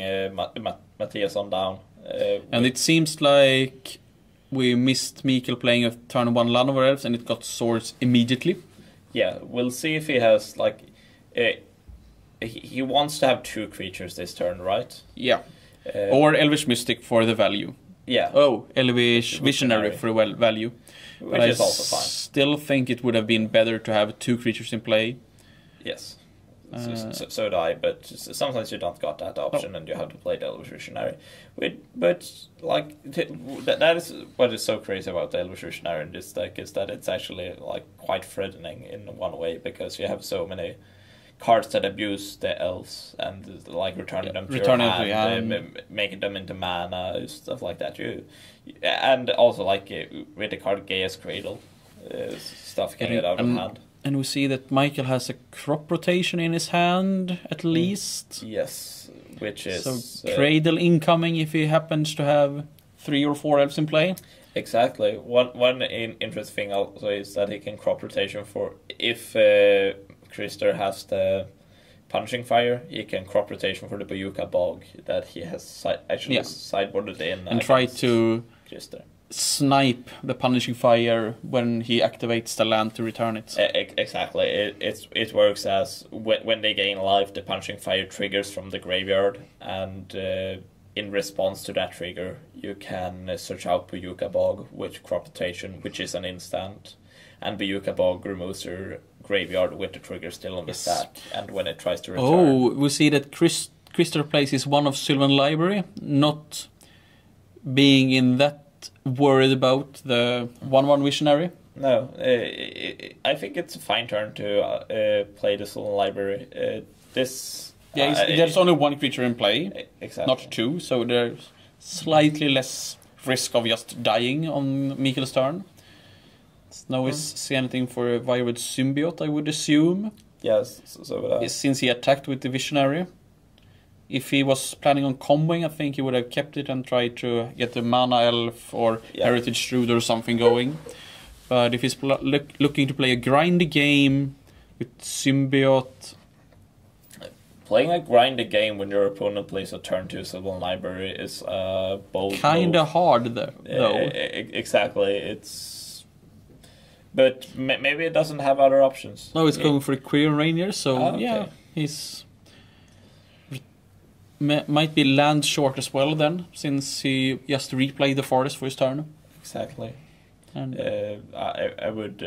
Mathiasson down. And it seems like we missed Mikael playing a turn 1 Llanowar Elves and it got swords immediately. Yeah, we'll see if he has he wants to have 2 creatures this turn, right? Yeah. Or Elvish Mystic for the value. Yeah. Oh, Elvish Visionary for value. Which is also fine. I still think it would have been better to have 2 creatures in play. Yes. So do I, but sometimes you don't got that option and you have to play the Elvish Visionary. But that is what is so crazy about the Elvish Visionary in this deck, is that it's actually quite threatening in one way, because you have so many cards that abuse the elves and returning them to your hand, making them into mana, stuff like that. And also with the card Gaia's Cradle, stuff can get out of hand. And we see that Mikael has a crop rotation in his hand, at least. Yes, which is... So, Cradle incoming if he happens to have 3 or 4 elves in play. Exactly. One interesting thing also is that he can crop rotation for... If Krister has the Punishing Fire, he can crop rotation for the Bayuka Bog that he has sideboarded in. And try to... Krister. Snipe the Punishing Fire when he activates the land to return it. Exactly. It works as when they gain life, the Punishing Fire triggers from the graveyard, and in response to that trigger, you can search out Bayuka Bog with crop rotation, which is an instant, and Bayuka Bog removes your graveyard with the trigger still on the stack, and when it tries to return... Oh, we see that Krister plays one of Sylvan Library, not being in that worried about the 1/1 Visionary? No, I think it's a fine turn to play the Sylvan Library. There's only 1 creature in play, exactly. Not 2, so there's slightly less risk of just dying on Mikael's turn. Now is see anything for a Virid Symbiote, I would assume. Yes, so would I. Since he attacked with the Visionary. If he was planning on comboing, I think he would have kept it and tried to get the Mana Elf or Heritage Druid or something going. But if he's looking to play a grindy game with Symbiote... Playing a grindy game when your opponent plays a turn 2 Sylvan Library is bold. Kinda hard, though. Exactly, it's... But maybe it doesn't have other options. No, it's going for a Queer Rainier, so yeah, he's... Might be land short as well then, since he just replayed the forest for his turn. Exactly. And I would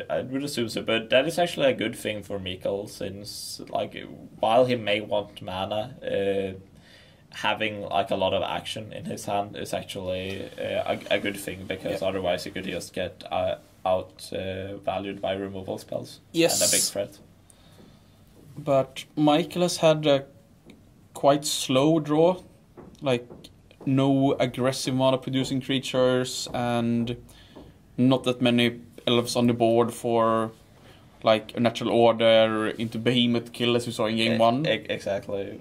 assume so, but that is actually a good thing for Mikael, since while he may want mana, having a lot of action in his hand is actually a good thing, because otherwise he could just get out valued by removal spells. Yes. And a big threat. But Mikael has had a quite slow draw, no aggressive mana producing creatures and not that many elves on the board for a natural order into behemoth kill as we saw in game 1. Exactly.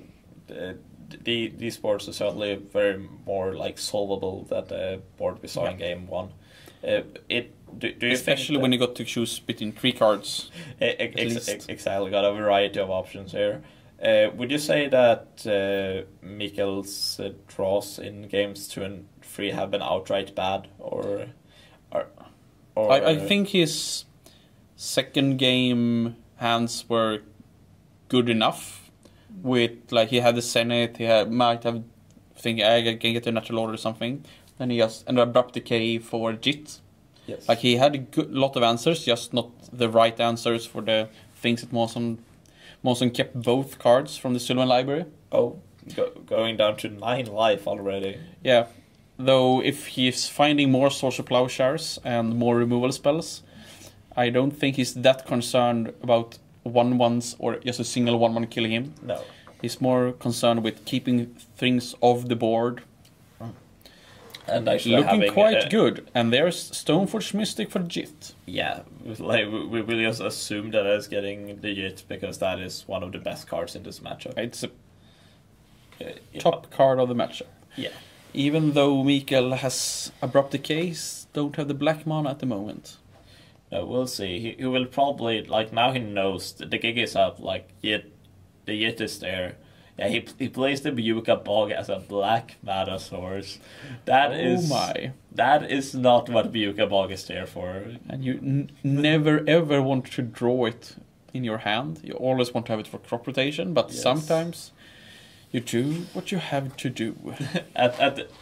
These boards are certainly very more solvable than the board we saw in game 1. Especially when you got to choose between 3 cards. Exactly, got a variety of options here. Would you say that Mikael's draws in games 2 and 3 have been outright bad, or I think his second game hands were good enough. With he had the Senate, might have think I can get a natural order or something. Then he just an abrupt decay for JIT. Yes. He had a lot of answers, just not the right answers for the things that Månsson kept both cards from the Sylvan Library. Oh, going down to 9 life already. Yeah, though if he's finding more Source of Plowshares and more removal spells, I don't think he's that concerned about 1/1s or just a single 1/1 killing him. No. He's more concerned with keeping things off the board. And actually looking quite good. And there's Stoneforge Mystic for JIT. Yeah, we will just assume that it's getting the JIT because that is one of the best cards in this matchup. It's a top card of the matchup. Yeah. Even though Mikael has Abrupt Decay, don't have the black mana at the moment. No, we'll see. He will probably, now he knows the gig is up, the JIT is there. Yeah, he plays the Bayuka Bog as a black mana source. That is not what Bayuka Bog is there for. And you never ever want to draw it in your hand. You always want to have it for crop rotation, but sometimes you do what you have to do.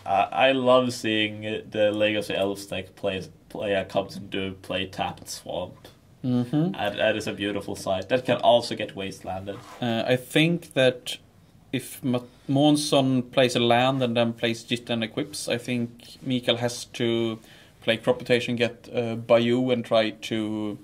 I love seeing the Legacy Elves deck player comes into play tapped swamp. Mm-hmm. And that is a beautiful sight. That can also get wastelanded. I think that if Månsson plays a land and then plays JIT and equips, I think Mikael has to play crop rotation, get Bayou, and try to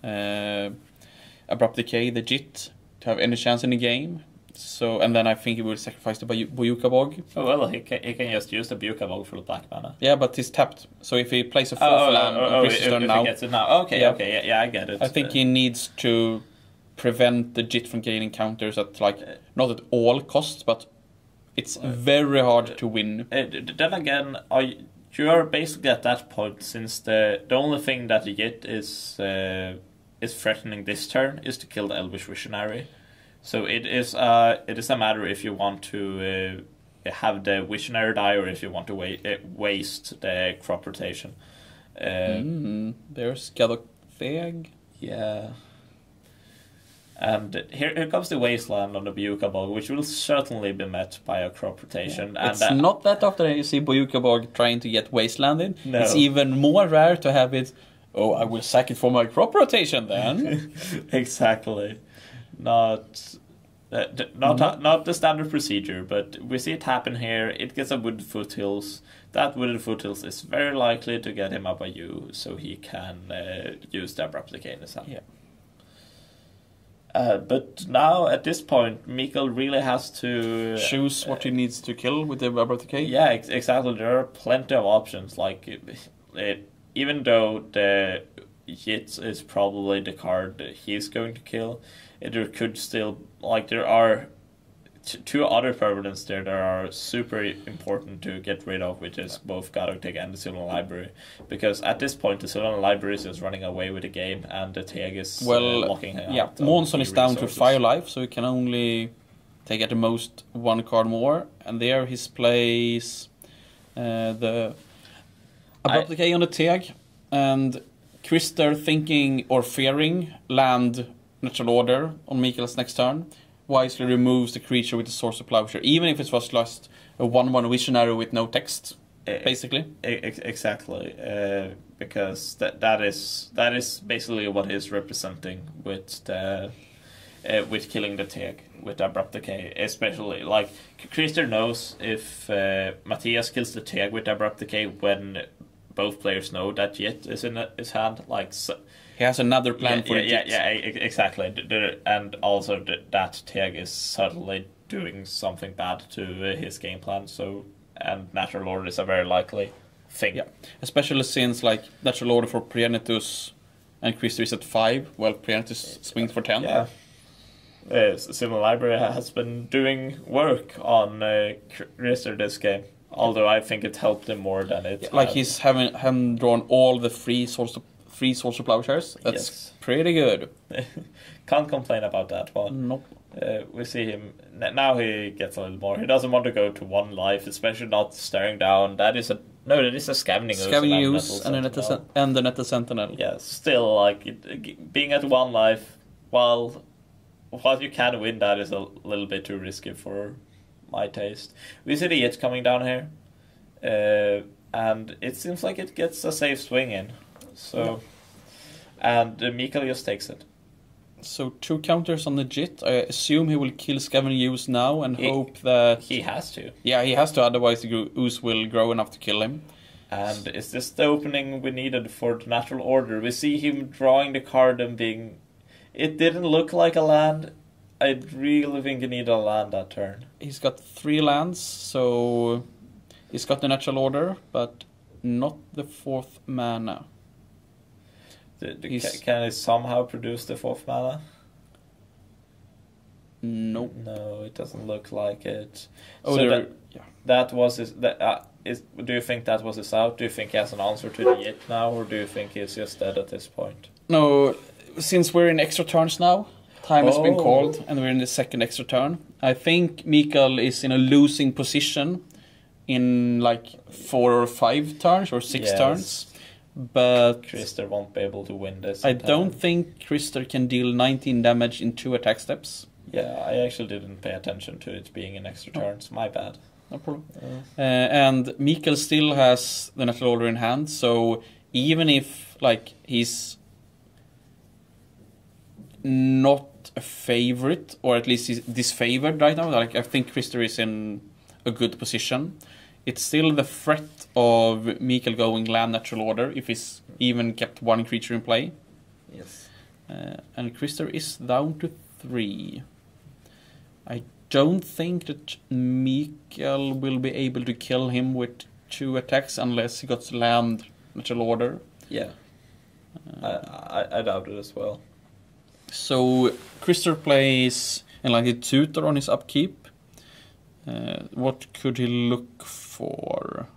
Abrupt Decay the JIT to have any chance in the game. So, and then I think he will sacrifice the Boyuka Bog. Oh, well, he can just use the Boyuka Bog for the black mana. Yeah, but he's tapped. So if he plays a 4th land on Krister's turn now... He gets it now. Okay, yeah, I get it. I think he needs to prevent the Jit from gaining counters at, like, not at all costs, but it's very hard to win. Then again, you are basically at that point, since the only thing that the Jit is threatening this turn is to kill the Elvish Visionary. So it is a matter if you want to have the Visionary die or if you want to waste the crop rotation. There's Gadotheg. Yeah. And here comes the Wasteland on the Boyuka Bog, which will certainly be met by a crop rotation. Yeah. It's not that often you see Boyuka Bog trying to get Wastelanded. No. It's even more rare to have it, I will sack it for my crop rotation then. Exactly. Not the standard procedure, but we see it happen here. It gets a Wooded Foothills. That Wooded Foothills is very likely to get him up a U, so he can use the Abrupt Decay in his hand. Yeah. But now, at this point, Mikael really has to... choose what he needs to kill with the Abrupt Decay? Yeah, exactly. There are plenty of options. Like, even though the Jit is probably the card he's going to kill, there could still... Like, there are two other permanents there that are super important to get rid of, which is both Gadotheg and the Sylvan Library. Because at this point, the Sylvan Library is just running away with the game, and the Teg is locking him out. Månsson is down to 5 life, so he can only take at the most 1 card more. And there he plays the Abrupt Decay on the Teg, and Krister thinking or fearing land Natural Order on Mikael's next turn wisely removes the creature with the Source of Plowshare, even if it was just a 1/1 Visionary with no text, basically. Exactly, because that is basically what he's representing with the with killing the Teg with Abrupt Decay, especially. Like, Krister knows if Mathias kills the Teg with Abrupt Decay when both players know that Jit is in his hand, like... So, he has another plan for it. Yeah, exactly. And also that Teg is certainly doing something bad to his game plan. So, and Natural Order is a very likely thing. Yeah, especially since, like, Natural Order for Prianitus and Krister is at 5, while Prianitus swings for 10. Yeah. Sylvan Library has been doing work on Krister this game. Although I think it helped him more than it. Yeah, like, he's having drawn all the free Source of Plowshares. That's pretty good. Can't complain about that one. Nope. We see him now. He gets a little more. He doesn't want to go to 1 life, especially not staring down. That is a Scavenging Ooze and the Nettle Sentinel. Yeah, still, like, being at 1 life while you can win, that is a little bit too risky for my taste. We see the Jit coming down here, and it seems like it gets a safe swing in. So, and Mikael just takes it. So 2 counters on the Jit. I assume he will kill Scavenging Ooze now and hope that... He has to. Yeah, he has to, otherwise the Ooze will grow enough to kill him. And is this the opening we needed for the Natural Order? We see him drawing the card and being... It didn't look like a land. I really think he needed a land that turn. He's got 3 lands, so... He's got the Natural Order, but not the 4th mana. Can he somehow produce the 4th mana? Nope. No, it doesn't look like it. Oh, so that was his... do you think that was his out? Do you think he has an answer to the Jit now, or do you think he's just dead at this point? No, since we're in extra turns now, time has been called, and we're in the 2nd extra turn. I think Mikael is in a losing position in like 4 or 5 turns, or 6 turns. But Krister won't be able to win this. I don't think Krister can deal 19 damage in 2 attack steps. Yeah, I actually didn't pay attention to it being in extra turns. My bad. No problem. And Mikael still has the Natural Order in hand, so even if, like, he's not a favorite, or at least he's disfavored right now, like, I think Krister is in a good position. It's still the threat of Mikael going land Natural Order if he's even kept 1 creature in play. Yes. And Krister is down to 3. I don't think that Mikael will be able to kill him with 2 attacks unless he got land natural order. Yeah. I doubt it as well. So Krister plays a tutor on his upkeep. What could he look for?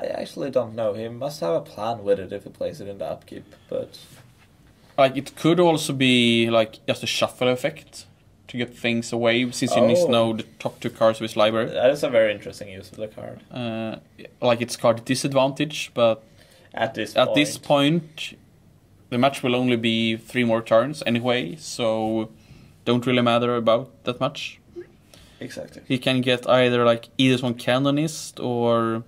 I actually don't know. He must have a plan with it if he plays it in the upkeep, but... It could also be just a shuffle effect to get things away, since he needs to know the top 2 cards of his library. That is a very interesting use of the card. It's card disadvantage, but at this point, the match will only be 3 more turns anyway, so don't really matter about that much. Exactly. He can get either either one Canonist or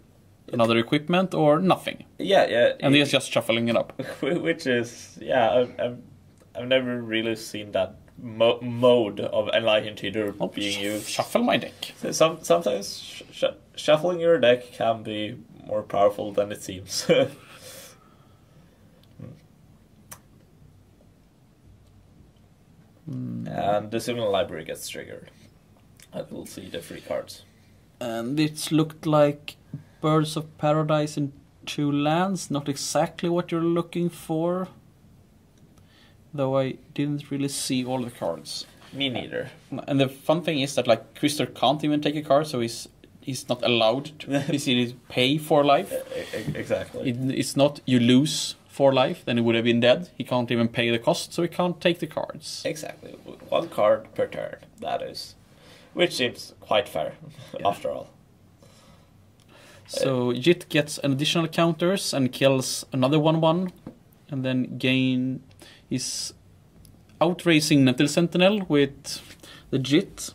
another equipment or nothing. Yeah. And he's just shuffling it up. Which is, I've never really seen that mode of Enlightened Tutor being used. Shuffle my deck. So sometimes shuffling your deck can be more powerful than it seems. And the Similar Library gets triggered. I will see the 3 cards. And it's looked like Birds of Paradise in 2 lands. Not exactly what you're looking for. Though I didn't really see all the cards. Me neither. And the fun thing is that Krister can't even take a card, so he's not allowed to basically pay for life. Exactly. It's not you lose 4 life, then he would have been dead. He can't even pay the cost, so he can't take the cards. Exactly. 1 card per turn, that is. Which seems quite fair, after all. So Jit gets an additional counters and kills another 1/1, and then he's outracing Nettle Sentinel with the Jit.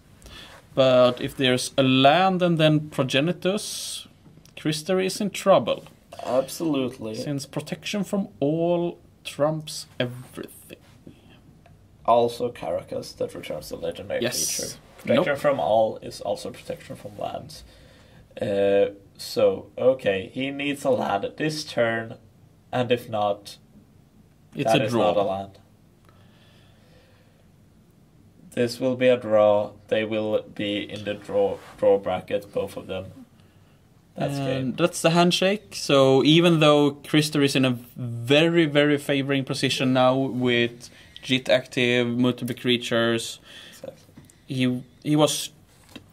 But if there's a land and then Progenitus, Krister is in trouble. Absolutely. Since protection from all trumps everything. Also Caracas that returns the legendary creature. Protection from all is also protection from lands. So, okay, he needs a land this turn, and if not, it's a draw. Not a land. This will be a draw. They will be in the draw bracket, both of them. That's the handshake. So even though Krister is in a very, very favoring position now with Jit active, multiple creatures, exactly. He was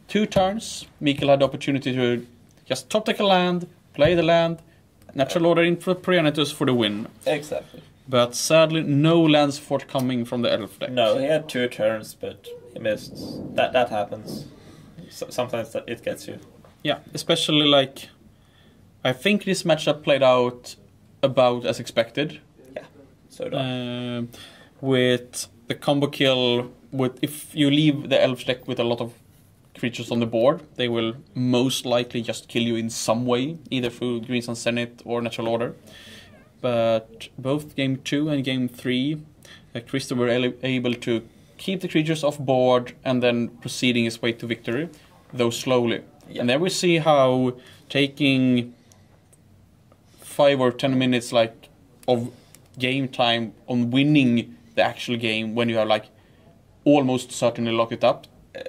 2 turns. Mikael had the opportunity to just top deck a land, play the land, natural order in for Progenitus for the win. Exactly. But sadly, no lands forthcoming from the Elf deck. No, he had 2 turns, but he missed. That happens. Sometimes it gets you. Yeah, especially I think this matchup played out about as expected. Yeah, so do with the combo kill, if you leave the Elf deck with a lot of creatures on the board, they will most likely just kill you in some way, either through Green Sun Senate or Natural Order. But both Game 2 and Game 3, Krister were able to keep the creatures off board and then proceeding his way to victory, though slowly. Yeah. And then we see how taking 5 or 10 minutes of game time on winning the actual game when you have almost certainly locked it up,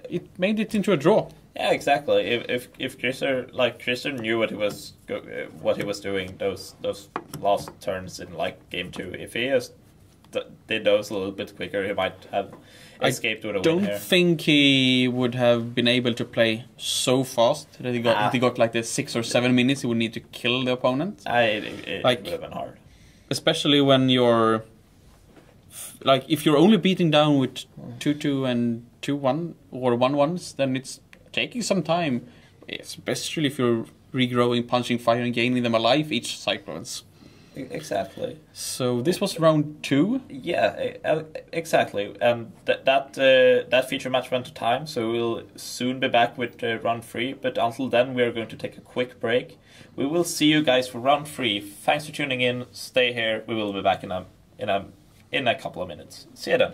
it made it into a draw. Yeah, exactly. If Krister knew what he was doing those last turns in Game 2, if he just did those a little bit quicker, he might have escaped with a win here. I don't think he would have been able to play so fast that he got the 6 or 7 minutes he would need to kill the opponent. It would have been hard. Especially when you're if you're only beating down with 2-2 and 2-1 or 1-1s, then it's taking some time, especially if you're regrowing, punching fire, and gaining them alive each sequence. Exactly. So this was round 2. Yeah, exactly. And that feature match went to time, so we'll soon be back with round 3. But until then, we are going to take a quick break. We will see you guys for round 3. Thanks for tuning in. Stay here. We will be back in a couple of minutes. See you then.